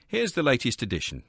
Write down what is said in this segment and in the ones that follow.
Here's the latest edition.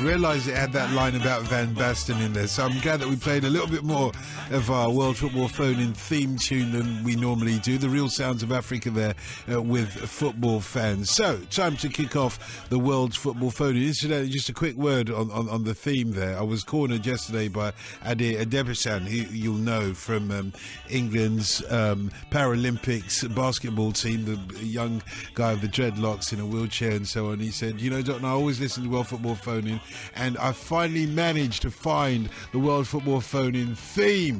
Realise it had that line about Van Basten in there, so I'm glad that we played a little bit more of our World Football Phone-In theme tune than we normally do. The real sounds of Africa there with football fans. So, time to kick off the World Football Phone-In. Incidentally, just a quick word on the theme there. I was cornered yesterday by Ade Adebasan, who you'll know from England's Paralympics basketball team, the young guy with the dreadlocks in a wheelchair and so on. He said, you know, Doctor, I always listen to World Football Phone-In, and I finally managed to find the World Football Phone-In theme.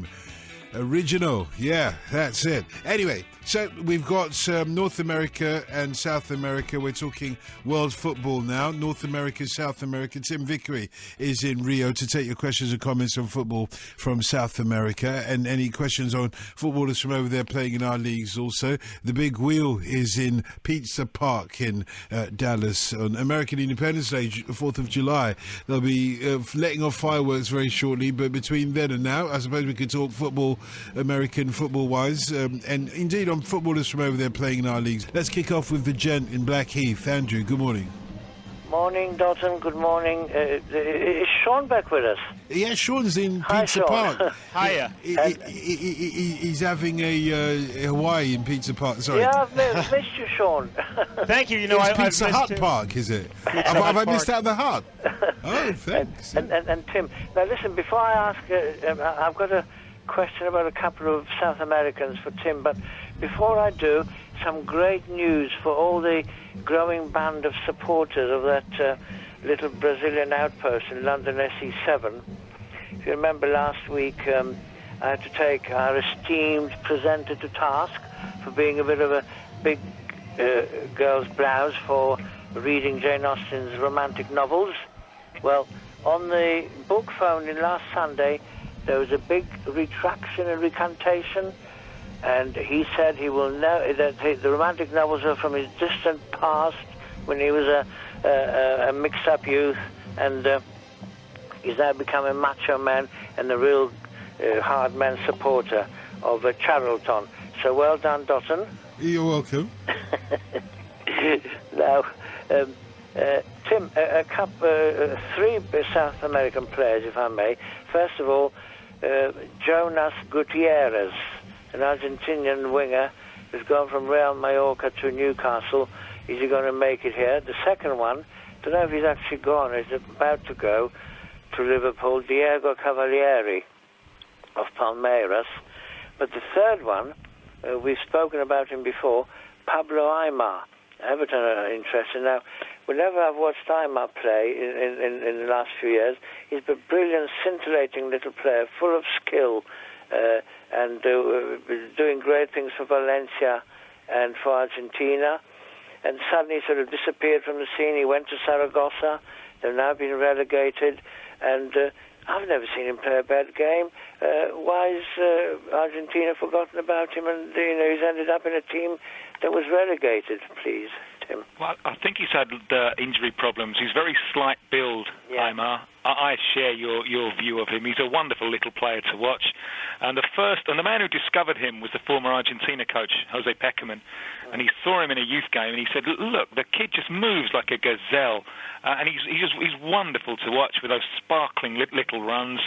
Original, yeah, that's it. Anyway, so we've got North America and South America. We're talking world football now. North America, South America. Tim Vickery is in Rio to take your questions and comments on football from South America, and any questions on footballers from over there playing in our leagues also. The Big Wheel is in Pizza Park in Dallas on American Independence Day, 4th of July. They'll be letting off fireworks very shortly, but between then and now, I suppose we could talk football, American football-wise, and indeed on footballers from over there playing in our leagues. Let's kick off with the gent in Blackheath. Andrew, good morning. Morning, Dalton. Good morning. Is Sean back with us? Yeah, Sean's in Hi, Pizza Sean. Park. Hiya. He's having a Hawaii in Pizza Park. Sorry. Yeah, I've missed you, Sean. Thank you. You know, It's I've Pizza missed Hut you. Park, is it? Have I missed out the hut? Oh, thanks. And Tim, now listen, before I ask, I've got a question about a couple of South Americans for Tim, but before I do, some great news for all the growing band of supporters of that little Brazilian outpost in London SE7. If you remember last week, I had to take our esteemed presenter to task for being a bit of a big girl's blouse for reading Jane Austen's romantic novels. Well, on the book phone in last Sunday, there was a big retraction and recantation, and he said he will know that the romantic novels are from his distant past when he was a mixed-up youth, and he's now become a macho man and a real hard man supporter of Charlton. So well done, Dotton. You're welcome. Now, Tim, three South American players, if I may. First of all, Jonas Gutierrez, an Argentinian winger who's gone from Real Mallorca to Newcastle. Is he going to make it here? The second one, don't know if he's actually gone, he's about to go to Liverpool, Diego Cavalieri of Palmeiras. But the third one, we've spoken about him before, Pablo Aimar. Everton are interested. Now, whenever I've watched Aimar play in the last few years, he's a brilliant, scintillating little player, full of skill, and doing great things for Valencia and for Argentina. And suddenly sort of disappeared from the scene. He went to Saragossa. They've now been relegated. And I've never seen him play a bad game. Why is Argentina forgotten about him? And he's ended up in a team that was relegated, please, Tim. Well, I think he's had injury problems. He's very slight build, Aimar. I share your view of him. He's a wonderful little player to watch. And the man who discovered him was the former Argentina coach, Jose Peckerman. And he saw him in a youth game, and he said, look, the kid just moves like a gazelle. And he's wonderful to watch with those sparkling little runs.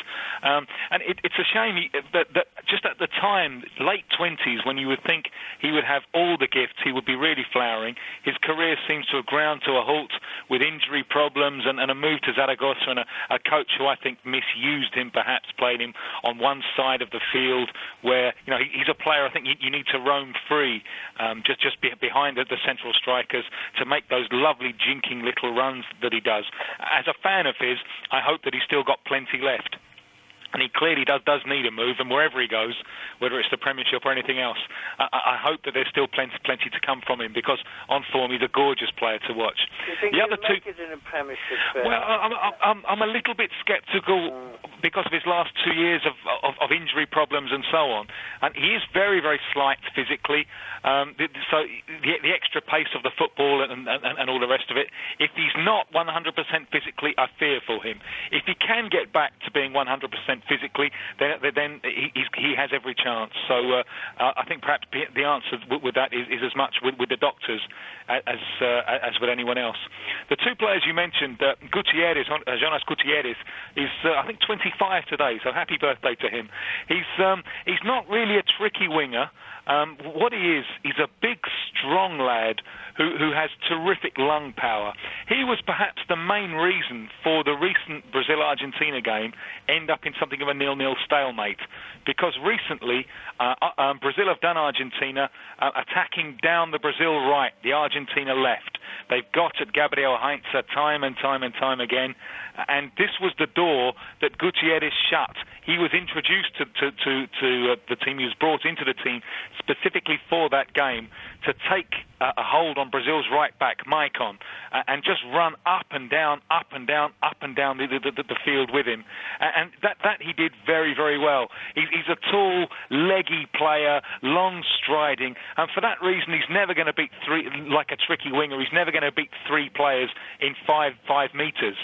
And it's a shame that just at the time, late 20s, when you would think he would have all the gifts, he would be really flowering, his career seems to have ground to a halt with injury problems and a move to Zaragoza and a coach who I think misused him, perhaps played him on one side of the field where, he's a player I think you need to roam free, just behind the central strikers to make those lovely jinking little runs that he does. As a fan of his, I hope that he's still got plenty left. And he clearly does need a move, and wherever he goes, whether it's the Premiership or anything else, I hope that there's still plenty to come from him, because on form he's a gorgeous player to watch. Do you think the other he'll make it in a Premiership? Well, I'm a little bit sceptical because of his last 2 years of injury problems and so on. And he is very, very slight physically, so the extra pace of the football and all the rest of it, if he's not 100% physically, I fear for him. If he can get back to being 100% physically, then he has every chance. So I think perhaps the answer with that is as much with the doctors as with anyone else. The two players you mentioned, Gutierrez, Jonas Gutierrez, is I think 25 today, so happy birthday to him. He's not really a tricky winger. What he is, he's a big, strong lad who has terrific lung power. He was perhaps the main reason for the recent Brazil-Argentina game end up in something of a 0-0 stalemate, because recently Brazil have done Argentina attacking down the Brazil right, the Argentina left. They've got at Gabriel Heinz time and time again, and this was the door that Gutierrez shut. He was introduced to the team. He was brought into the team specifically for that game to take a hold on Brazil's right back, Maicon, and just run up and down the field with him. And that he did very, very well. He's a tall, leggy player, long striding, and for that reason he's never going to beat three, like a tricky winger. He's never going to beat three players in 5 meters.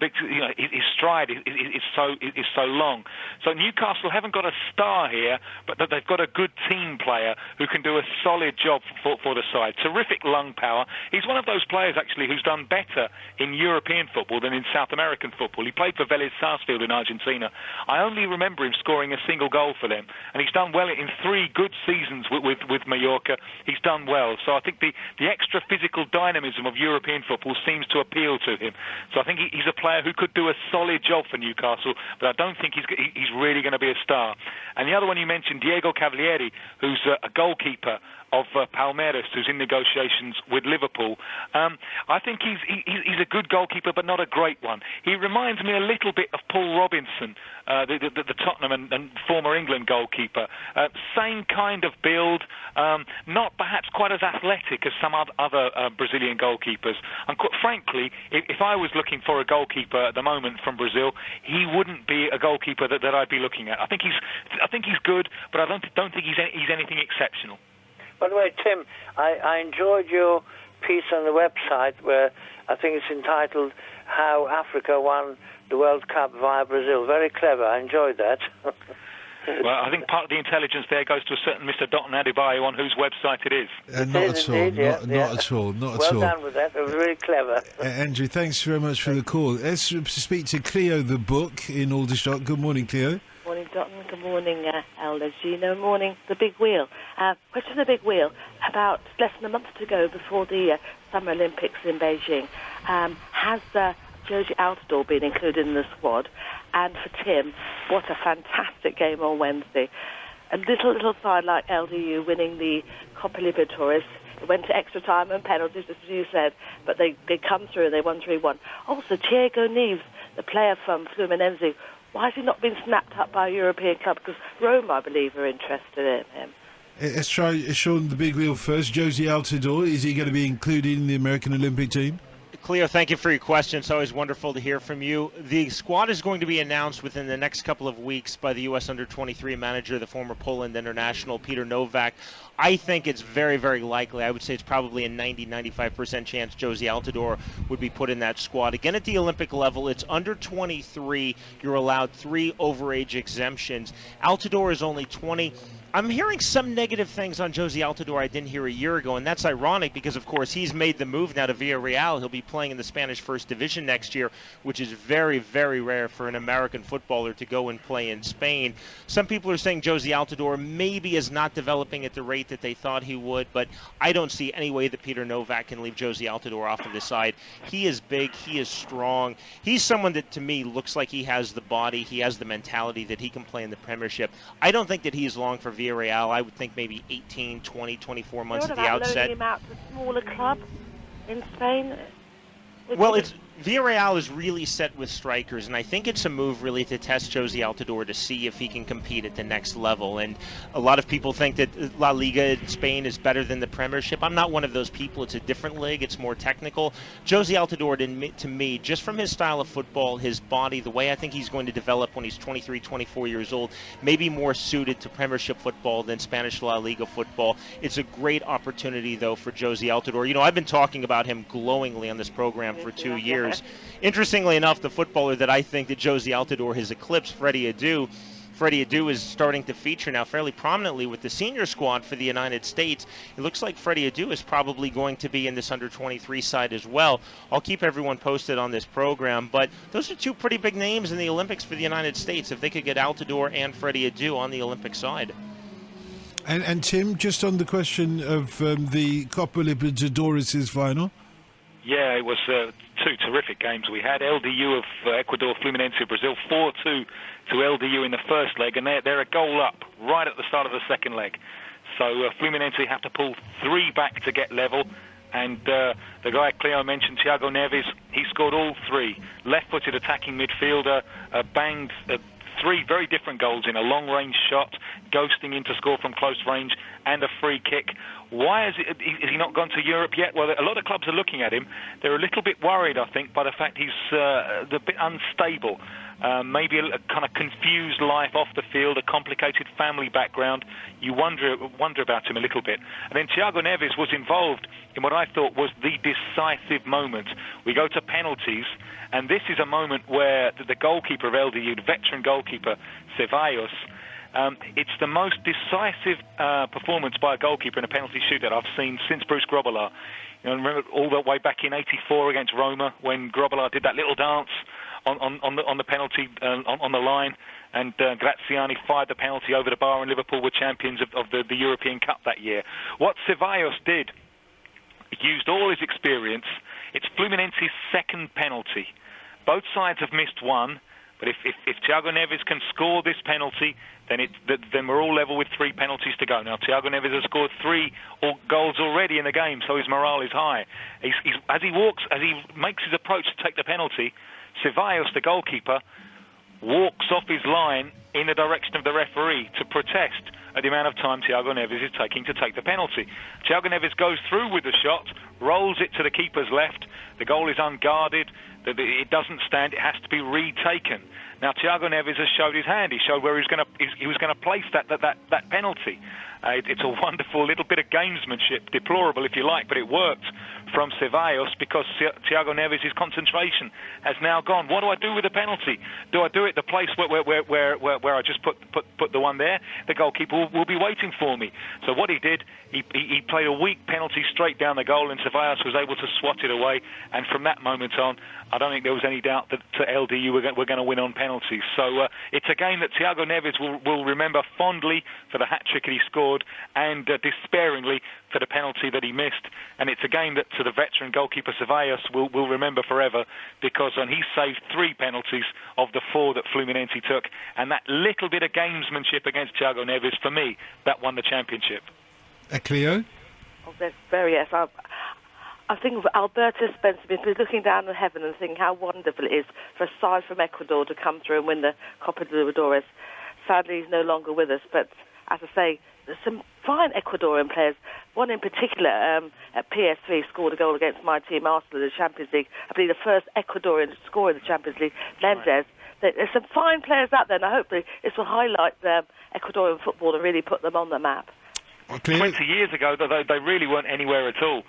Because, his stride is so long. So Newcastle haven't got a star here, but they've got a good team player who can do a solid job for the side. Terrific lung power. He's one of those players, actually, who's done better in European football than in South American football. He played for Vélez Sarsfield in Argentina. I only remember him scoring a single goal for them, and he's done well in 3 good seasons with Mallorca. He's done well. So I think the extra physical dynamism of European football seems to appeal to him. So I think he's a player who could do a solid job for Newcastle, but I don't think he's really going to be a star. And the other one you mentioned, Diego Cavalieri, who's a goalkeeper of Palmeiras, who's in negotiations with Liverpool. I think he's a good goalkeeper, but not a great one. He reminds me a little bit of Paul Robinson, the Tottenham and former England goalkeeper. Same kind of build, not perhaps quite as athletic as some other Brazilian goalkeepers. And quite frankly, if I was looking for a goalkeeper at the moment from Brazil, he wouldn't be a goalkeeper that I'd be looking at. I think he's good, but I don't think he's anything exceptional. By the way, Tim, I enjoyed your piece on the website where I think it's entitled How Africa Won the World Cup via Brazil. Very clever. I enjoyed that. Well, I think part of the intelligence there goes to a certain Mr. Dotton Adebayo on whose website it is. Not at all. Not at all. Well done with that. It was really clever. Andrew, thanks very much for the call. Let's speak to Cleo the Book in Aldershot. Good morning, Cleo. Morning, Dotton. Good morning, Elder Gino. Morning, the Big Wheel. Question of the Big Wheel. About less than a month to go before the Summer Olympics in Beijing, has Josie Altidore been included in the squad? And for Tim, what a fantastic game on Wednesday. A little side like LDU winning the Copa Libertadores. It went to extra time and penalties, as you said, but they come through and they won 3-1. Also, Thiago Neves, the player from Fluminense, why has he not been snapped up by a European club? Because Rome, I believe, are interested in him. Let's try Sean the Big Wheel first. Josie Altidore, is he going to be included in the American Olympic team? Cleo, thank you for your question. It's always wonderful to hear from you. The squad is going to be announced within the next couple of weeks by the U.S. Under-23 manager, the former Poland international, Peter Nowak. I think it's very, very likely. I would say it's probably a 90-95% chance Josie Altidore would be put in that squad. Again, at the Olympic level, it's under 23. You're allowed 3 overage exemptions. Altidore is only 20. I'm hearing some negative things on Josie Altidore I didn't hear a year ago, and that's ironic because, of course, he's made the move now to Villarreal. He'll be playing in the Spanish First Division next year, which is very, very rare for an American footballer to go and play in Spain. Some people are saying Josie Altidore maybe is not developing at the rate that they thought he would, but I don't see any way that Peter Novak can leave Josie Altidore off of the side. He is big. He is strong. He's someone that, to me, looks like he has the body. He has the mentality that he can play in the Premiership. I don't think that he's long for Villarreal. I would think maybe 18, 20, 24 months at the outset. Loaning him out to a smaller club in Spain? Well, Villarreal is really set with strikers, and I think it's a move really to test Josie Altidore to see if he can compete at the next level. And a lot of people think that La Liga in Spain is better than the Premiership. I'm not one of those people. It's a different league. It's more technical. Josie Altidore, to me, just from his style of football, his body, the way I think he's going to develop when he's 23, 24 years old, maybe more suited to Premiership football than Spanish La Liga football. It's a great opportunity, though, for Josie Altidore. You know, I've been talking about him glowingly on this program for 2 years. Interestingly enough, the footballer that I think that Josie Altidore has eclipsed, Freddie Adu. Freddie Adu is starting to feature now fairly prominently with the senior squad for the United States. It looks like Freddie Adu is probably going to be in this under-23 side as well. I'll keep everyone posted on this program, but those are two pretty big names in the Olympics for the United States if they could get Altidore and Freddie Adu on the Olympic side. And Tim, just on the question of the Copa Libertadores final. Yeah, it was two terrific games we had. LDU of Ecuador, Fluminense of Brazil, 4-2 to LDU in the first leg, and they're a goal up right at the start of the second leg. So Fluminense have to pull 3 back to get level, and the guy Cleo mentioned, Thiago Neves, he scored all 3. Left-footed attacking midfielder, banged 3 very different goals in: a long-range shot, ghosting in to score from close range, and a free kick. Why has he not gone to Europe yet? Well, a lot of clubs are looking at him. They're a little bit worried, I think, by the fact he's a bit unstable. Maybe a kind of confused life off the field, a complicated family background. You wonder about him a little bit. And then Thiago Neves was involved in what I thought was the decisive moment. We go to penalties, and this is a moment where the goalkeeper of LDU, the veteran goalkeeper, Ceballos, it's the most decisive performance by a goalkeeper in a penalty shootout I've seen since Bruce Grobbelaar. You know, remember all the way back in '84 against Roma when Grobbelaar did that little dance on the penalty on the line, and Graziani fired the penalty over the bar, and Liverpool were champions of the European Cup that year. What Ceballos did, he used all his experience. It's Fluminense's second penalty. Both sides have missed one. But if Thiago Neves can score this penalty, then we're all level with 3 penalties to go. Now, Thiago Neves has scored 3 goals already in the game, so his morale is high. As he makes his approach to take the penalty, Ceballos, the goalkeeper, walks off his line in the direction of the referee to protest at the amount of time Thiago Neves is taking to take the penalty. Thiago Neves goes through with the shot, rolls it to the keeper's left. The goal is unguarded. It doesn't stand. It has to be retaken. Now, Thiago Neves has showed his hand. He showed where he was going to place that penalty. It's a wonderful little bit of gamesmanship, deplorable if you like, but it worked from Ceballos because Thiago Neves' concentration has now gone. What do I do with the penalty? Do I do it the place where I just put the one there? The goalkeeper will be waiting for me. So what he did, he played a weak penalty straight down the goal, and Ceballos was able to swat it away. And from that moment on, I don't think there was any doubt that LDU were going to win on penalties. So it's a game that Thiago Neves will remember fondly for the hat-trick that he scored, and despairingly for the penalty that he missed. And it's a game that to the veteran goalkeeper Ceballos will remember forever, because he saved 3 penalties of the 4 that Fluminense took, and that little bit of gamesmanship against Thiago Neves, for me, that won the championship. Cleo? Oh, that's very, yes. I think Alberto Spencer is looking down at heaven and thinking how wonderful it is for a side from Ecuador to come through and win the Copa Libertadores. Sadly, he's no longer with us, but as I say, there's some fine Ecuadorian players. One in particular at PSV scored a goal against my team, Arsenal, in the Champions League. I believe the first Ecuadorian to score in the Champions League, Mendez. There's some fine players out there, and hopefully this will highlight Ecuadorian football and really put them on the map. 20 years ago, they really weren't anywhere at all.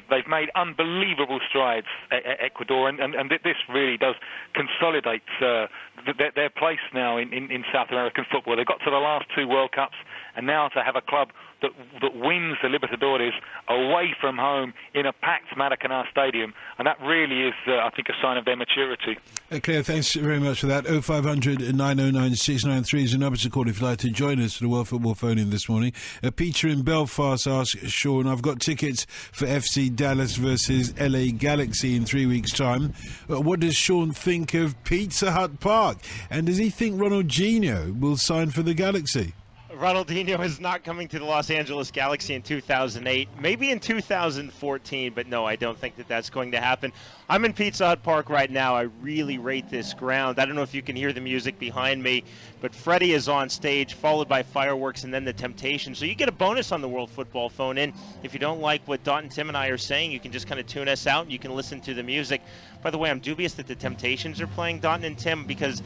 They've made unbelievable strides, Ecuador, and this really does consolidate their place now in South American football. They got to the last 2 World Cups, and now to have a club that wins the Libertadores away from home in a packed Maracanã Stadium, and that really is, I think, a sign of their maturity. Claire, thanks very much for that. 0500 909 693 is the number to call if you'd like to join us for the World Football Phone-In this morning. Peter in Belfast asks Sean, I've got tickets for FC Dallas versus LA Galaxy in 3 weeks' time. What does Sean think of Pizza Hut Park? And does he think Ronaldinho will sign for the Galaxy? Ronaldinho is not coming to the Los Angeles Galaxy in 2008, maybe in 2014, but no, I don't think that that's going to happen. I'm in Pizza Hut Park right now. I really rate this ground. I don't know if you can hear the music behind me, but Freddie is on stage, followed by fireworks and then the Temptations. So you get a bonus on the World Football Phone-In. If you don't like what Dot and Tim and I are saying, you can just kind of tune us out and you can listen to the music. By the way, I'm dubious that the Temptations are playing Dot and Tim, because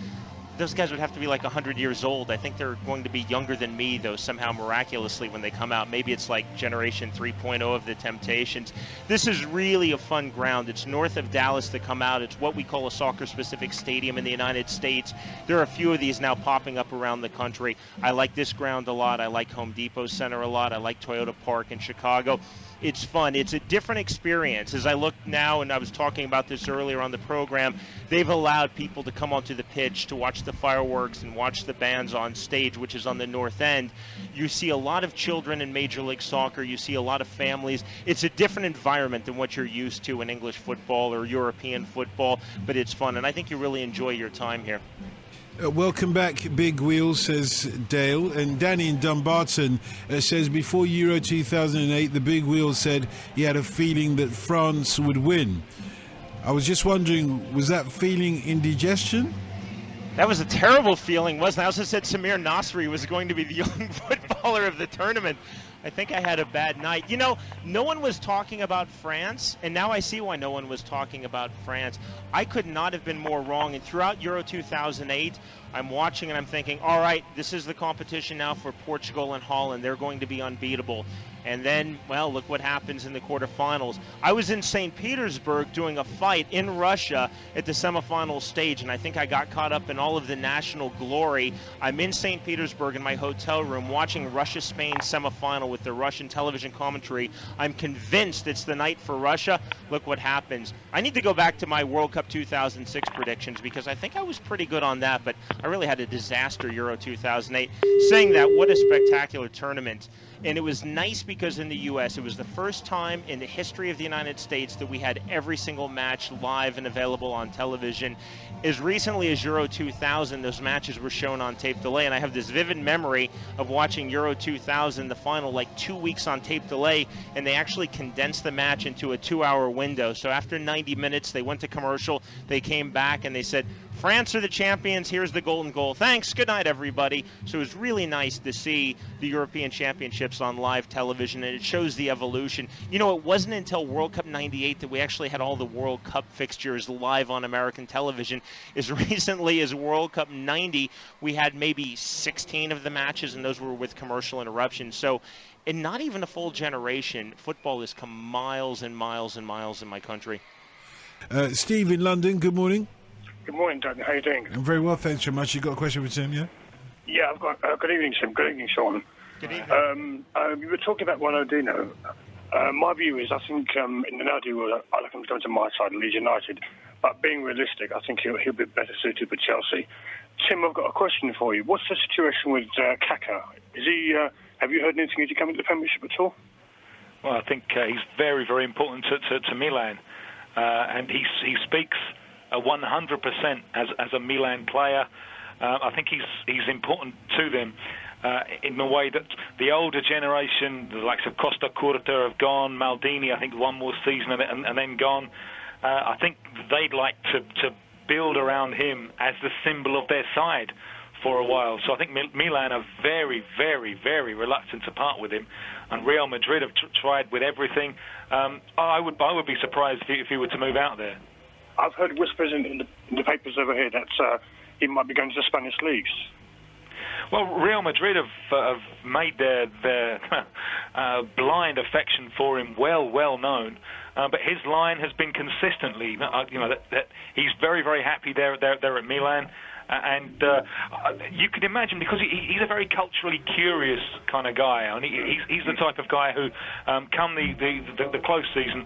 those guys would have to be like 100 years old. I think they're going to be younger than me, though, somehow miraculously when they come out. Maybe it's like generation 3.0 of the Temptations. This is really a fun ground. It's north of Dallas to come out. It's what we call a soccer-specific stadium in the United States. There are a few of these now popping up around the country. I like this ground a lot. I like Home Depot Center a lot. I like Toyota Park in Chicago. It's fun. It's a different experience. As I look now, and I was talking about this earlier on the program, they've allowed people to come onto the pitch to watch the fireworks and watch the bands on stage, which is on the north end. You see a lot of children in Major League Soccer. You see a lot of families. It's a different environment than what you're used to in English football or European football, but it's fun, and I think you really enjoy your time here. Welcome back, Big Wheel, says Dale. And Danny in Dumbarton says, before Euro 2008, the Big Wheel said he had a feeling that France would win. I was just wondering, was that feeling indigestion? That was a terrible feeling, wasn't it? I also said Samir Nasri was going to be the young footballer of the tournament. I think I had a bad night. You know, no one was talking about France, and now I see why no one was talking about France. I could not have been more wrong. And throughout Euro 2008, I'm watching and I'm thinking, all right, this is the competition now for Portugal and Holland. They're going to be unbeatable. And then, well, look what happens in the quarterfinals. I was in St. Petersburg doing a fight in Russia at the semifinal stage, and I think I got caught up in all of the national glory. I'm in St. Petersburg in my hotel room watching Russia-Spain semifinal with the Russian television commentary. I'm convinced it's the night for Russia. Look what happens. I need to go back to my World Cup 2006 predictions, because I think I was pretty good on that, but I really had a disaster Euro 2008. Saying that, what a spectacular tournament. And it was nice because in the U.S., it was the first time in the history of the United States that we had every single match live and available on television. As recently as Euro 2000, those matches were shown on tape delay, and I have this vivid memory of watching Euro 2000, the final, like 2 weeks on tape delay, and they actually condensed the match into a 2-hour window. So after 90 minutes, they went to commercial, they came back, and they said, France are the champions, here's the golden goal. Thanks, good night, everybody. So it was really nice to see the European Championships on live television, and it shows the evolution. You know, it wasn't until World Cup 98 that we actually had all the World Cup fixtures live on American television. As recently as World Cup 90, we had maybe 16 of the matches, and those were with commercial interruptions. So in not even a full generation, football has come miles and miles and miles in my country. Steve in London, good morning. Good morning, Daniel. How are you doing? I'm very well, thanks very much. You got a question for Tim, yeah? Yeah, I've got. Good evening, Tim. Good evening, Sean. Good evening. You were talking about Ronaldinho. My view is, I think in the Naudi world, I like him to go to my side, Leeds United. But being realistic, I think he'll be better suited for Chelsea. Tim, I've got a question for you. What's the situation with Kaka? Is he? Have you heard anything? Is he coming to the Premiership at all? Well, I think he's very, very important to Milan, and he speaks 100% as a Milan player. I think he's important to them in the way that the older generation, the likes of Costa Curta, have gone. Maldini, I think, one more season and then gone. I think they'd like to build around him as the symbol of their side for a while. So I think Milan are very, very, very reluctant to part with him, and Real Madrid have tried with everything. I would be surprised if he were to move out there. I've heard whispers in the papers over here that he might be going to the Spanish leagues. Well, Real Madrid have made their blind affection for him well known, but his line has been consistently, that he's very, very happy there at Milan. And you can imagine, because he's a very culturally curious kind of guy, and he's the type of guy who, come the close season,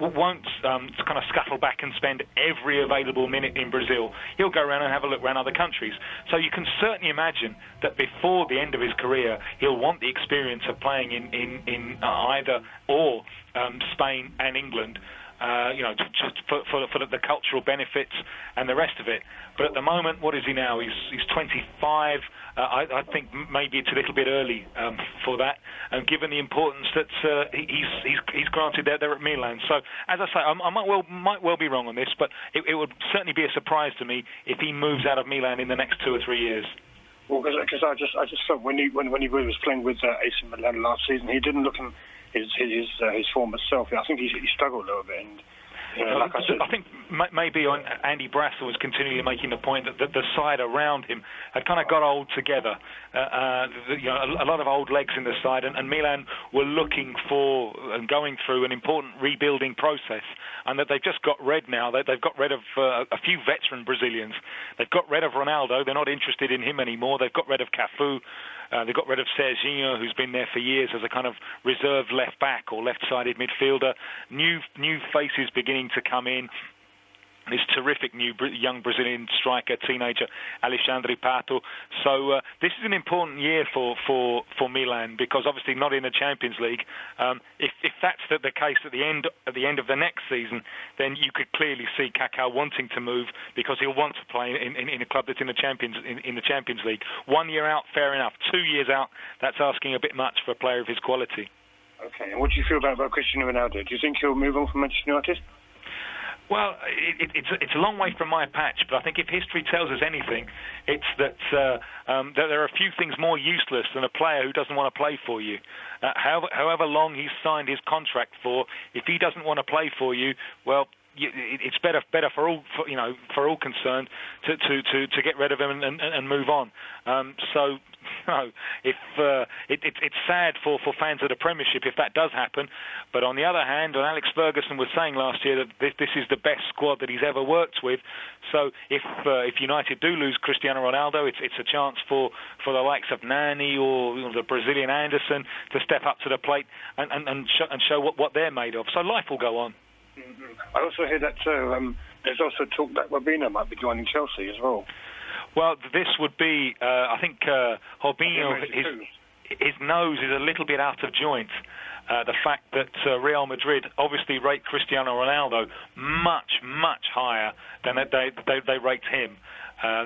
won't kind of scuttle back and spend every available minute in Brazil. He'll go around and have a look around other countries. So you can certainly imagine that before the end of his career, he'll want the experience of playing in either or Spain and England. Just for the cultural benefits and the rest of it. But at the moment, what is he now? He's 25. I think maybe it's a little bit early for that, and given the importance that he's granted there at Milan. So, as I say, I might well be wrong on this, but it would certainly be a surprise to me if he moves out of Milan in the next 2 or 3 years. Well, because I just thought when he was playing with AC Milan last season, he didn't look in his former self. I think he struggled a little bit. And, like I think maybe Andy Brassel was continually making the point that the side around him had kind of got old together. A lot of old legs in the side, and Milan were looking for and going through an important rebuilding process, and that they've just got rid now. They've got rid of a few veteran Brazilians. They've got rid of Ronaldo. They're not interested in him anymore. They've got rid of Cafu. They got rid of Serginho, who's been there for years as a kind of reserve left back or left-sided midfielder. New faces beginning to come in. This terrific new young Brazilian striker, teenager, Alexandre Pato. So this is an important year for Milan, because obviously not in the Champions League. If that's the case at the end of the next season, then you could clearly see Kaká wanting to move, because he'll want to play in a club that's in the Champions League. 1 year out, fair enough. 2 years out, that's asking a bit much for a player of his quality. Okay, and what do you feel about Cristiano Ronaldo? Do you think he'll move on from Manchester United? Well, it's a long way from my patch, but I think if history tells us anything, it's that there are a few things more useless than a player who doesn't want to play for you. However long he's signed his contract for, if he doesn't want to play for you, well, it's better for all concerned to get rid of him and move on. It's sad for fans of the Premiership if that does happen. But on the other hand, and Alex Ferguson was saying last year that this is the best squad that he's ever worked with. So if United do lose Cristiano Ronaldo, it's a chance for the likes of Nani or the Brazilian Anderson to step up to the plate and show what they're made of. So life will go on. I also hear that there's also talk that Robinho might be joining Chelsea as well. Well, this would be, I think, Robinho, his nose is a little bit out of joint. The fact that Real Madrid obviously rate Cristiano Ronaldo much, much higher than they rate him.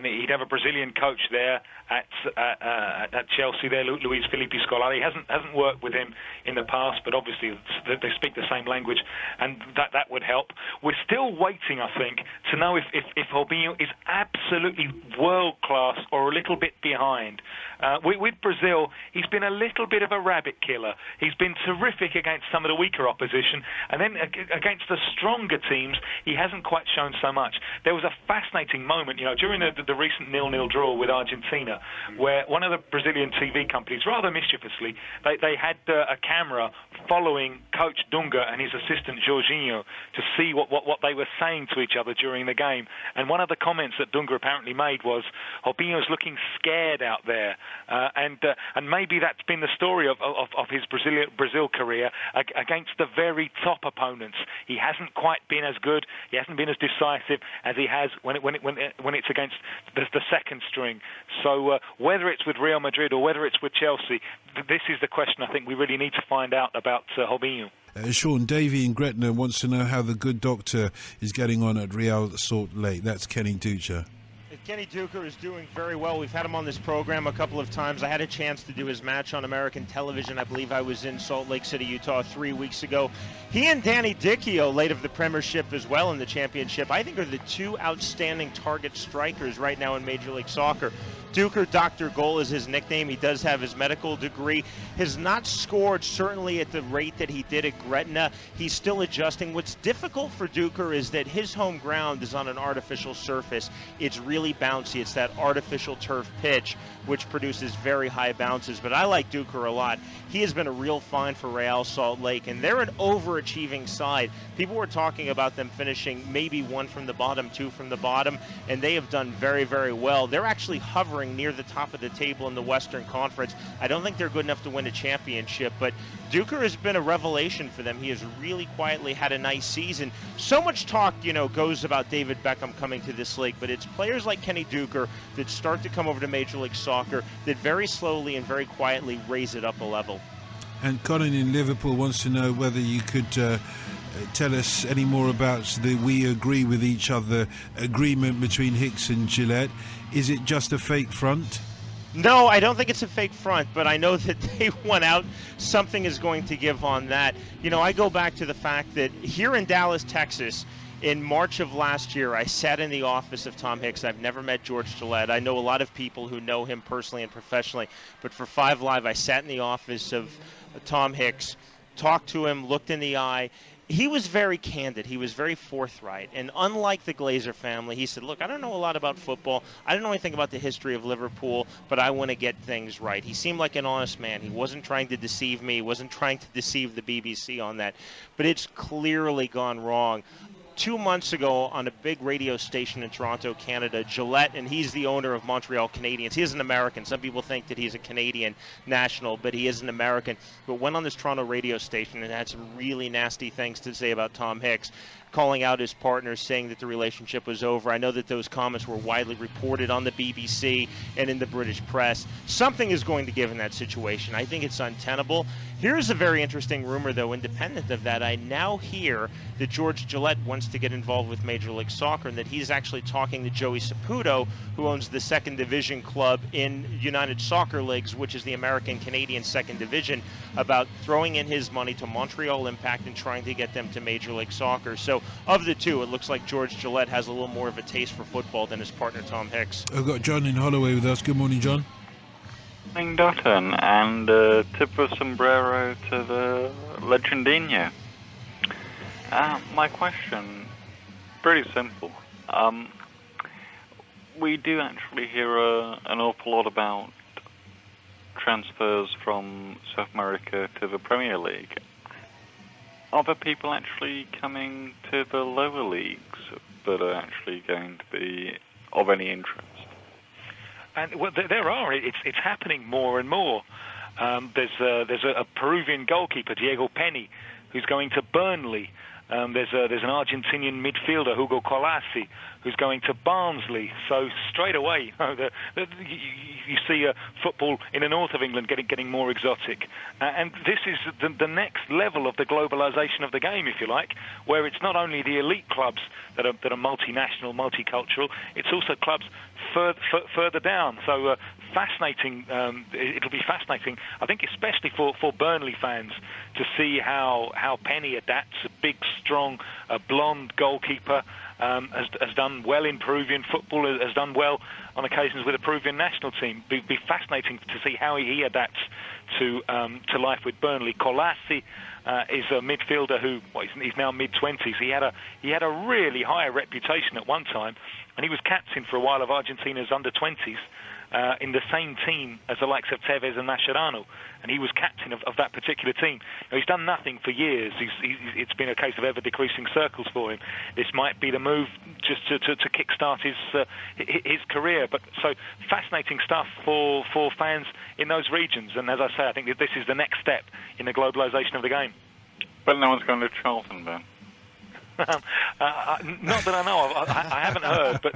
He'd have a Brazilian coach there at Chelsea there, Luis Felipe Scolari. He hasn't worked with him in the past, but obviously they speak the same language, and that would help. We're still waiting, I think, to know if Robinho is absolutely world-class or a little bit behind. With Brazil, he's been a little bit of a rabbit killer. He's been terrific against some of the weaker opposition, and then against the stronger teams, he hasn't quite shown so much. There was a fascinating moment, during the recent 0-0 draw with Argentina, where one of the Brazilian TV companies, rather mischievously, they had a camera following Coach Dunga and his assistant Jorginho to see what they were saying to each other during the game. And one of the comments that Dunga apparently made was, Robinho's looking scared out there. And maybe that's been the story of his Brazil career against the very top opponents. He hasn't quite been as good, he hasn't been as decisive as he has when it's against the second string. So whether it's with Real Madrid or whether it's with Chelsea, this is the question I think we really need to find out about Robinho. Sean, Davey in Gretna wants to know how the good doctor is getting on at Real Salt Lake. That's Kenny Ducher. Kenny Ducher is doing very well. We've had him on this program a couple of times. I had a chance to do his match on American television. I believe I was in Salt Lake City, Utah 3 weeks ago. He and Danny Dichio, late of the Premiership as well in the championship, I think are the two outstanding target strikers right now in Major League Soccer. Ducher, Dr. Goal is his nickname. He does have his medical degree. Has not scored certainly at the rate that he did at Gretna. He's still adjusting. What's difficult for Ducher is that his home ground is on an artificial surface. It's really really bouncy. It's that artificial turf pitch which produces very high bounces. But I like Duker a lot. He has been a real find for Real Salt Lake, and they're an overachieving side. People were talking about them finishing maybe 1 from the bottom, 2 from the bottom, and they have done very, very well. They're actually hovering near the top of the table in the Western Conference. I don't think they're good enough to win a championship, but Duker has been a revelation for them. He has really quietly had a nice season. So much talk, goes about David Beckham coming to this league, but it's players like Kenny Duker that start to come over to Major League Soccer that very slowly and very quietly raise it up a level. And Colin in Liverpool wants to know whether you could tell us any more about the "we agree with each other" agreement between Hicks and Gillette. Is it just a fake front? No, I don't think it's a fake front, but I know that they went out. Something is going to give on that. I go back to the fact that here in Dallas, Texas, in March of last year, I sat in the office of Tom Hicks. I've never met George Gillette. I know a lot of people who know him personally and professionally, but for 5 Live, I sat in the office of Tom Hicks, talked to him, looked in the eye. He was very candid. He was very forthright. And unlike the Glazer family, he said, look, I don't know a lot about football. I don't know anything about the history of Liverpool, but I want to get things right. He seemed like an honest man. He wasn't trying to deceive me. He wasn't trying to deceive the BBC on that. But it's clearly gone wrong. 2 months ago on a big radio station in Toronto, Canada, Gillette, and he's the owner of Montreal Canadiens. He is an American. Some people think that he's a Canadian national, but he is an American. But went on this Toronto radio station and had some really nasty things to say about Tom Hicks, calling out his partners, saying that the relationship was over. I know that those comments were widely reported on the BBC and in the British press. Something is going to give in that situation. I think it's untenable. Here's a very interesting rumor, though, independent of that. I now hear that George Gillette wants to get involved with Major League Soccer and that he's actually talking to Joey Saputo, who owns the second division club in United Soccer Leagues, which is the American-Canadian second division, about throwing in his money to Montreal Impact and trying to get them to Major League Soccer. So of the two, it looks like George Gillette has a little more of a taste for football than his partner Tom Hicks. I've got John in Holloway with us. Good morning, John. Good morning, Dutton, and tip of sombrero to the Legendinho. My question, pretty simple. We do actually hear an awful lot about transfers from South America to the Premier League. Are there people actually coming to the lower leagues that are actually going to be of any interest? And well, there are. It's happening more and more. There's a Peruvian goalkeeper, Diego Penny, who's going to Burnley. There's an Argentinian midfielder, Hugo Colasi, who's going to Barnsley. So straight away, you see football in the north of England getting more exotic. And this is the next level of the globalization of the game, if you like, where it's not only the elite clubs that are multinational, multicultural, it's also clubs further down. So fascinating. It'll be fascinating, I think, especially for Burnley fans, to see how Penny adapts. A big, strong, blonde goalkeeper, has done well in Peruvian football, has done well on occasions with the Peruvian national team. Be fascinating to see how he adapts to life with Burnley. Colasi is a midfielder who he's now mid-20s. He had a really high reputation at one time, and he was captain for a while of Argentina's under-20s. In the same team as the likes of Tevez and Mascherano, and he was captain of that particular team. Now, he's done nothing for years. It's been a case of ever-decreasing circles for him. This might be the move just to kickstart his career. But so fascinating stuff for fans in those regions. And as I say, I think that this is the next step in the globalisation of the game. But no one's going to Charlton, Ben. Not that I know of. I haven't heard, but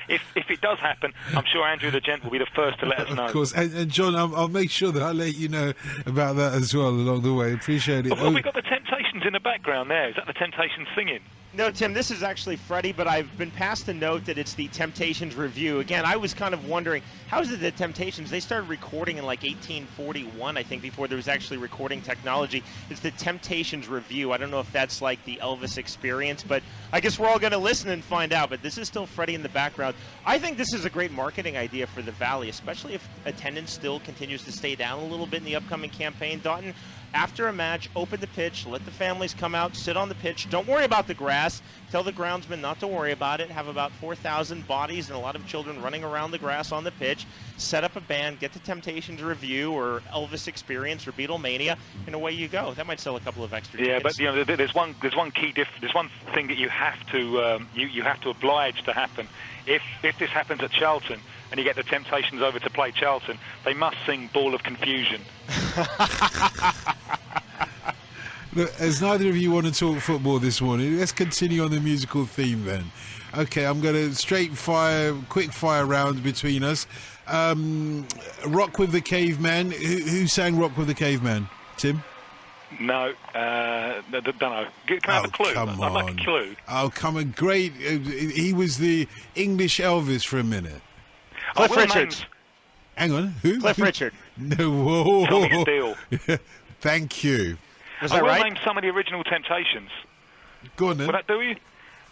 if it does happen, I'm sure Andrew the Gent will be the first to let us know. Of course, and John, I'll make sure that I'll let you know about that as well along the way. Appreciate it. Have we got the Temptations in the background there? Is that the Temptations singing? No, Tim, this is actually Freddie, but I've been passed a note that it's the Temptations Review. Again, I was kind of wondering, how is it the Temptations? They started recording in like 1841, I think, before there was actually recording technology. It's the Temptations Review. I don't know if that's like the Elvis Experience, but I guess we're all going to listen and find out. But this is still Freddie in the background. I think this is a great marketing idea for the Valley, especially if attendance still continues to stay down a little bit in the upcoming campaign. Dalton, after a match, open the pitch, let the families come out, sit on the pitch. Don't worry about the grass. grass, tell the groundsman not to worry about it, have about 4,000 bodies and a lot of children running around the grass on the pitch, set up a band, get the Temptations review or Elvis Experience or Beatlemania, and away you go. That might sell a couple of extra tickets. Yeah, but there's one key there's one thing that you have to you have to oblige to happen. If this happens at Charlton and you get the Temptations over to play Charlton, they must sing Ball of Confusion. Look, as neither of you want to talk football this morning, let's continue on the musical theme then. Okay, I'm going to quick fire round between us. Rock with the Caveman. Who sang Rock with the Caveman? Tim? No, don't know. Can I have a clue? Come I'd on. like a clue. Oh, come on. Great. He was the English Elvis for a minute. Cliff Richards. Hang on. Who? Cliff Richard. No. Whoa. Tommy Steele. Thank you. Was I that will right? name some of the original Temptations. Go on then. Will that do you?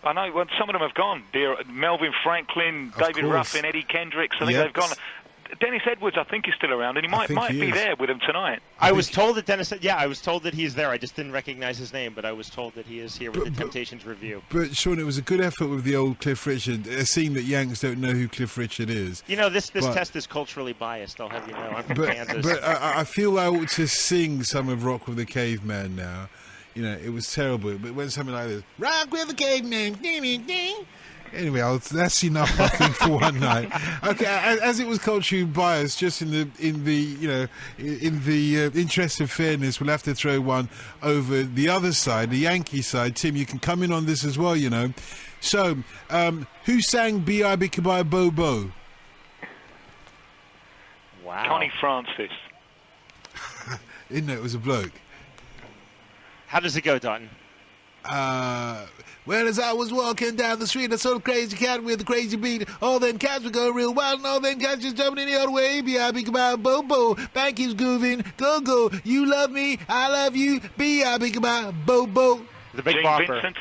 I know. Well, some of them have gone. Melvin Franklin, David course. Ruffin, Eddie Kendricks. I think Yep. they've gone. Dennis Edwards, I think, is still around, and he might think he be is. there with them tonight. I was told that I was told that he's there. I just didn't recognize his name, but I was told that he is here with the Temptations review. But, Sean, it was a good effort with the old Cliff Richard, seeing that Yanks don't know who Cliff Richard is. You know, this But- test is culturally biased, I'll have you know. I'm from But, Kansas. but I feel I ought to sing some of Rock with the Caveman now. You know, it was terrible. But when something like this, Rock with the Caveman, ding, ding, ding. Anyway, that's enough, I think, for one night. Okay, as it was culturally biased, just in the interest of fairness, we'll have to throw one over the other side, the Yankee side. Tim, you can come in on this as well, you know. So, who sang B.I.B.K.B.I. Bo-Bo? Wow. Connie Francis. Didn't know it was a bloke. How does it go, Dalton? Well, as I was walking down the street, I saw a crazy cat with a crazy beat. All them cats were going real wild, and all them cats just jumping in the other way. B.I.B.K.B.I. Bo-Bo. Bank keeps grooving. Go. You love me. I love you. B.I.B.K.B.I. Bo-Bo. The Big Gene Bopper. Vincent.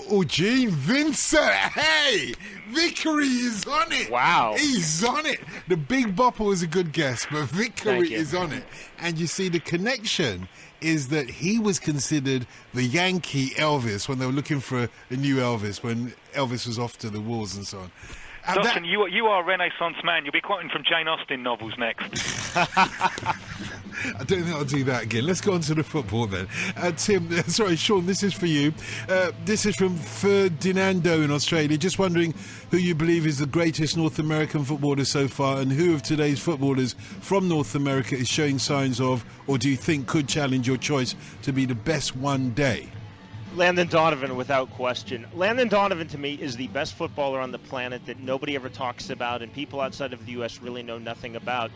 Oh, Gene Vincent. Hey, Vickery is on it. Wow. He's on it. The Big Bopper was a good guess, but Vickery Thank you. is on it. And you see, the connection is that he was considered the Yankee Elvis when they were looking for a new Elvis, when Elvis was off to the wars and so on. And Dawson, you are a Renaissance man. You'll be quoting from Jane Austen novels next. I don't think I'll do that again. Let's go on to the football then. Tim, sorry, Sean, this is for you. This is from Ferdinando in Australia. Just wondering who you believe is the greatest North American footballer so far, and who of today's footballers from North America is showing signs of, or do you think could challenge your choice to be the best one day? Landon Donovan, without question. Landon Donovan, to me, is the best footballer on the planet that nobody ever talks about and people outside of the U.S. really know nothing about.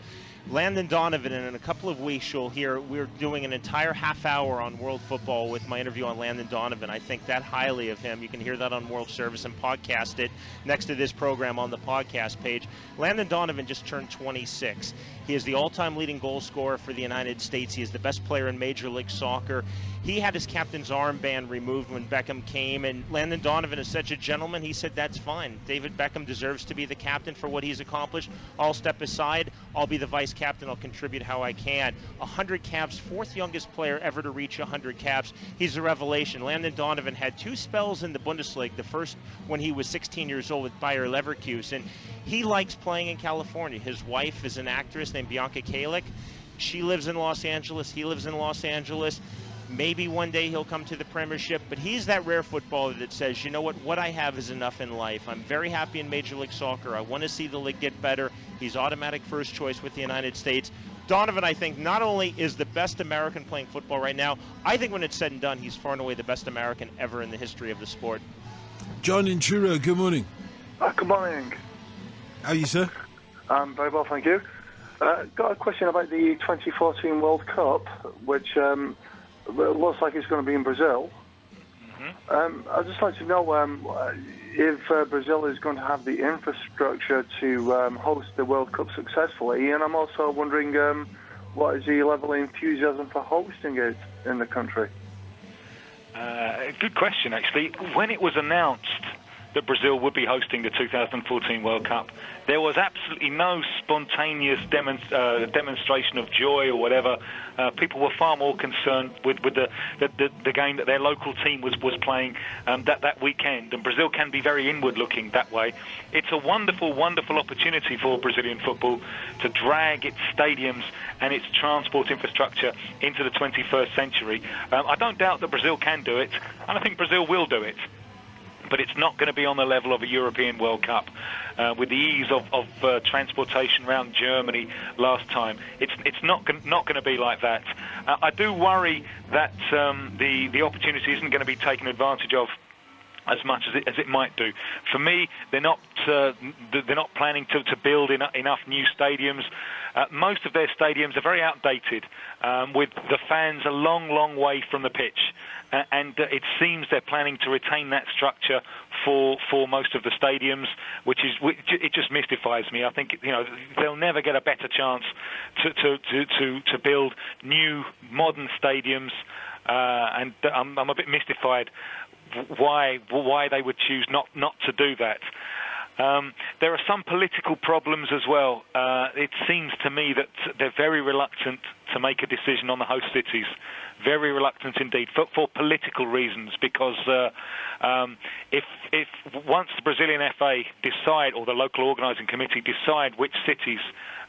Landon Donovan, and in a couple of weeks you'll hear we're doing an entire half hour on World Football with my interview on Landon Donovan. I think that highly of him. You can hear that on World Service and podcast it next to this program on the podcast page. Landon Donovan just turned 26. He is the all-time leading goal scorer for the United States. He is the best player in Major League Soccer. He had his captain's armband removed when Beckham came, and Landon Donovan is such a gentleman, he said that's fine. David Beckham deserves to be the captain for what he's accomplished. I'll step aside. I'll be the vice captain. I'll contribute how I can. 100 caps, fourth youngest player ever to reach 100 caps. He's a revelation. Landon Donovan had two spells in the Bundesliga, the first when he was 16 years old with Bayer Leverkusen. He likes playing in California. His wife is an actress named Bianca Kalick. She lives in Los Angeles. He lives in Los Angeles. Maybe one day he'll come to the Premiership, but he's that rare footballer that says, you know what I have is enough in life. I'm very happy in Major League Soccer. I want to see the league get better. He's automatic first choice with the United States. Donovan, I think, not only is the best American playing football right now, I think when it's said and done, he's far and away the best American ever in the history of the sport. John in Truro, good morning. Good morning. How are you, sir? Very well, thank you. Got a question about the 2014 World Cup, which looks like it's going to be in Brazil. I'd just like to know if Brazil is going to have the infrastructure to host the World Cup successfully, and I'm also wondering what is the level of enthusiasm for hosting it in the country? Good question, actually. When it was announced that Brazil would be hosting the 2014 World Cup. There was absolutely no spontaneous demonstration of joy or whatever. People were far more concerned with the game that their local team was playing that weekend. And Brazil can be very inward-looking that way. It's a wonderful, wonderful opportunity for Brazilian football to drag its stadiums and its transport infrastructure into the 21st century. I don't doubt that Brazil can do it, and I think Brazil will do it. But it's not going to be on the level of a European World Cup with the ease of transportation around Germany last time. It's not going to be like that. I do worry that the opportunity isn't going to be taken advantage of as much as it might do. For me, they're not planning to build enough new stadiums. Most of their stadiums are very outdated, with the fans a long, long way from the pitch. And it seems they're planning to retain that structure for most of the stadiums, which it just mystifies me. I think they'll never get a better chance to build new modern stadiums, and I'm a bit mystified why they would choose not to do that. There are some political problems as well. It seems to me that they're very reluctant to make a decision on the host cities. Very reluctant indeed, for political reasons, because if once the Brazilian FA decide, or the local organising committee decide which cities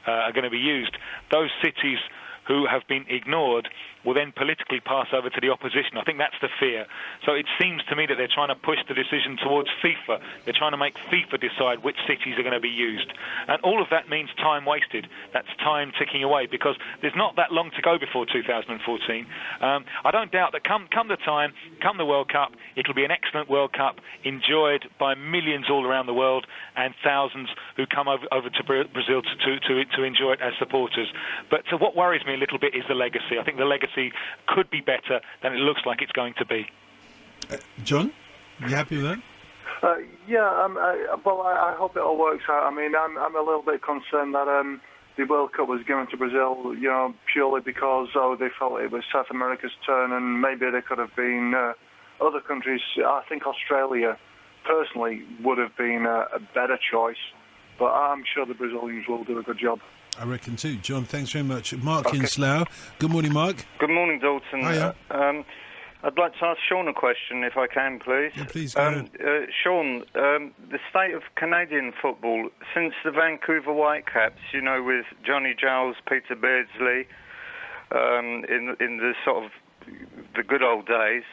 are going to be used, those cities who have been ignored will then politically pass over to the opposition. I think that's the fear. So it seems to me that they're trying to push the decision towards FIFA. They're trying to make FIFA decide which cities are going to be used. And all of that means time wasted. That's time ticking away, because there's not that long to go before 2014. I don't doubt that come the World Cup, it'll be an excellent World Cup, enjoyed by millions all around the world, and thousands who come over to Brazil to enjoy it as supporters. But what worries me a little bit is the legacy. I think the legacy could be better than it looks like it's going to be. John, you happy with that? I hope it all works out. I mean, I'm a little bit concerned that the World Cup was given to Brazil, purely because they felt it was South America's turn, and maybe there could have been other countries. I think Australia, personally, would have been a better choice, but I'm sure the Brazilians will do a good job. I reckon too. John, thanks very much. Mark in Slough. Good morning, Mark. Good morning, Dalton. Hiya. I'd like to ask Sean a question, if I can, please. Yeah, please, go ahead. Sean, the state of Canadian football, since the Vancouver Whitecaps, with Johnny Giles, Peter Beardsley, in the sort of the good old days,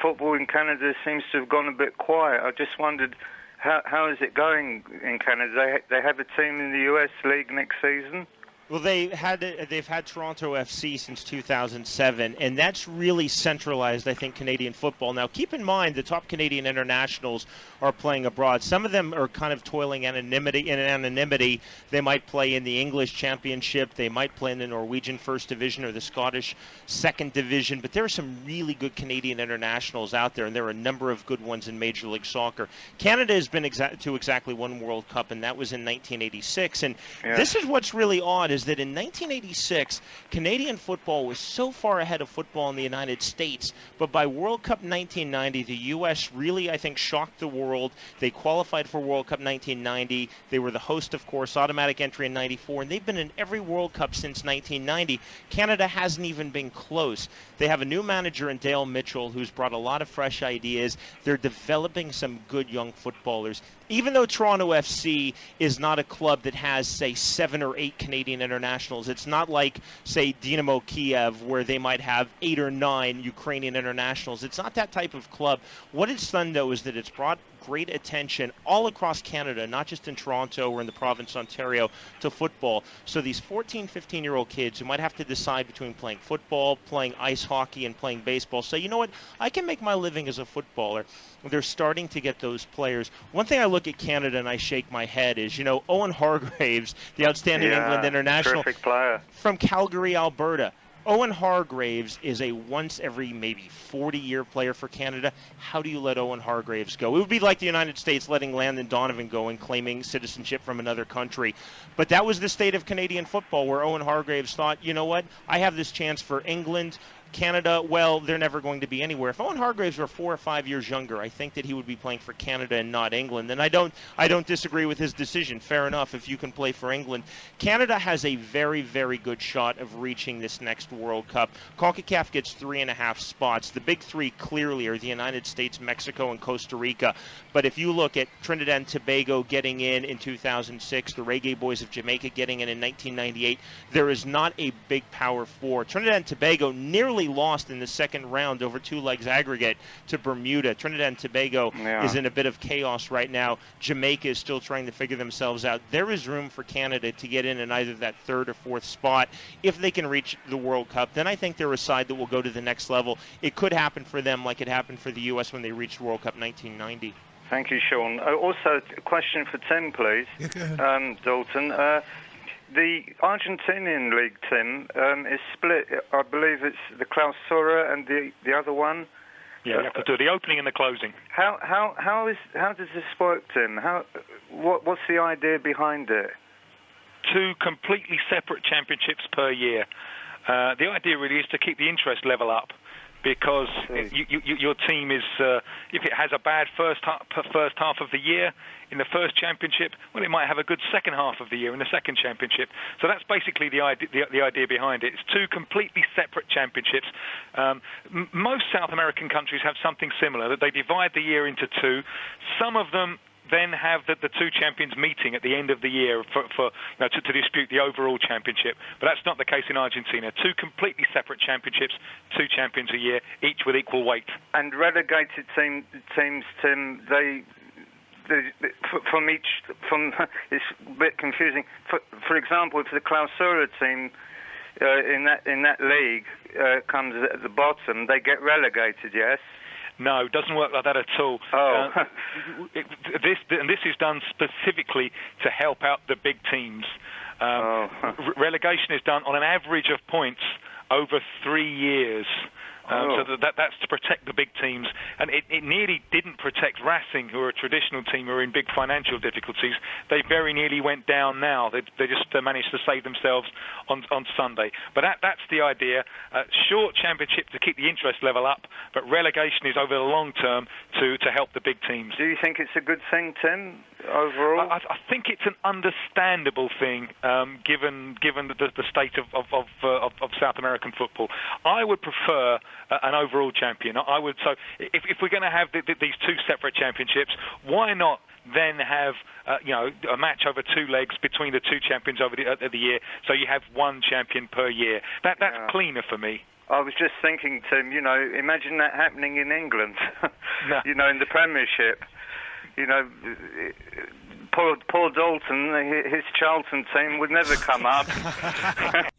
football in Canada seems to have gone a bit quiet. I just wondered, how is it going in Canada? They have a team in the US League next season? Well, they've had Toronto FC since 2007, and that's really centralized, I think, Canadian football. Now, keep in mind the top Canadian internationals are playing abroad. Some of them are kind of toiling in anonymity. They might play in the English Championship. They might play in the Norwegian First Division or the Scottish Second Division. But there are some really good Canadian internationals out there, and there are a number of good ones in Major League Soccer. Canada has been to exactly one World Cup, and that was in 1986. And This is what's really odd, is that in 1986, Canadian football was so far ahead of football in the United States, but by World Cup 1990, the U.S. really, I think, shocked the world. They qualified for World Cup 1990. They were the host, of course, automatic entry in 94, and they've been in every World Cup since 1990. Canada hasn't even been close. They have a new manager in Dale Mitchell who's brought a lot of fresh ideas. They're developing some good young footballers. Even though Toronto FC is not a club that has, say, 7 or 8 Canadian internationals, it's not like, say, Dynamo Kiev, where they might have 8 or 9 Ukrainian internationals. It's not that type of club. What it's done, though, is that it's brought great attention all across Canada, not just in Toronto or in the province of Ontario, to football. So these 14, 15-year-old kids who might have to decide between playing football, playing ice hockey, and playing baseball say, you know what, I can make my living as a footballer. They're starting to get those players. One thing I look at Canada and I shake my head is, Owen Hargreaves, the outstanding England international, terrific player from Calgary, Alberta. Owen Hargreaves is a once every maybe 40-year player for Canada. How do you let Owen Hargreaves go? It would be like the United States letting Landon Donovan go and claiming citizenship from another country. But that was the state of Canadian football, where Owen Hargreaves thought, you know what, I have this chance for England Canada, well, they're never going to be anywhere. If Owen Hargreaves were 4 or 5 years younger, I think that he would be playing for Canada and not England. And I don't disagree with his decision. Fair enough, if you can play for England. Canada has a very, very good shot of reaching this next World Cup. CONCACAF gets 3.5 spots. The big three clearly are the United States, Mexico, and Costa Rica. But if you look at Trinidad and Tobago getting in 2006, the Reggae Boys of Jamaica getting in 1998, there is not a big power four. Trinidad and Tobago nearly lost in the second round over 2 legs aggregate to Bermuda. Trinidad and Tobago is in a bit of chaos right now. Jamaica is still trying to figure themselves out. There is room for Canada to get in either that 3rd or 4th spot. If they can reach the World Cup, then I think they're a side that will go to the next level. It could happen for them like it happened for the U.S. when they reached World Cup 1990. Thank you, Sean. Also, a question for Tim, please. Yeah, go ahead. Dalton. The Argentinian league, Tim, is split. I believe it's the Clausura and the other one. Yeah, you have to do the opening and the closing. How does this work, Tim? What's the idea behind it? 2 completely separate championships per year. The idea really is to keep the interest level up, because your team is, if it has a bad first half of the year in the first championship, well, it might have a good second half of the year in the second championship. So that's basically the idea behind it. It's 2 completely separate championships. Most South American countries have something similar, that they divide the year into 2. Some of them then have the 2 champions meeting at the end of the year to dispute the overall championship. But that's not the case in Argentina. 2 completely separate championships, 2 champions a year, each with equal weight. And relegated teams, Tim, it's a bit confusing. For example, if the Clausura team in that league comes at the bottom, they get relegated, yes? No, it doesn't work like that at all. Oh. This is done specifically to help out the big teams. Relegation is done on an average of points over 3 years. So that's to protect the big teams. And it nearly didn't protect Racing, who are a traditional team who are in big financial difficulties. They very nearly went down now. They just managed to save themselves on Sunday. But that's the idea. Short championship to keep the interest level up, but relegation is over the long term to help the big teams. Do you think it's a good thing, Tim, overall? I think it's an understandable thing, given the state of South American football. I would prefer an overall champion. I would. So if we're going to have these 2 separate championships, why not then have a match over 2 legs between the 2 champions over the year, so you have 1 champion per year? That's cleaner for me. I was just thinking, Tim, imagine that happening in England, in the Premiership. Paul Dalton, his Charlton team would never come up.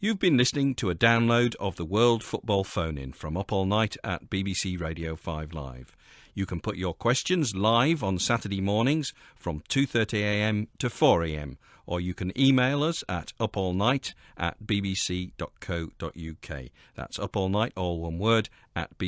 You've been listening to a download of the World Football Phone-In from Up All Night at BBC Radio 5 Live. You can put your questions live on Saturday mornings from 2:30am to 4am, or you can email us at upallnight@bbc.co.uk. That's upallnight, all one word, @bbc.co.uk.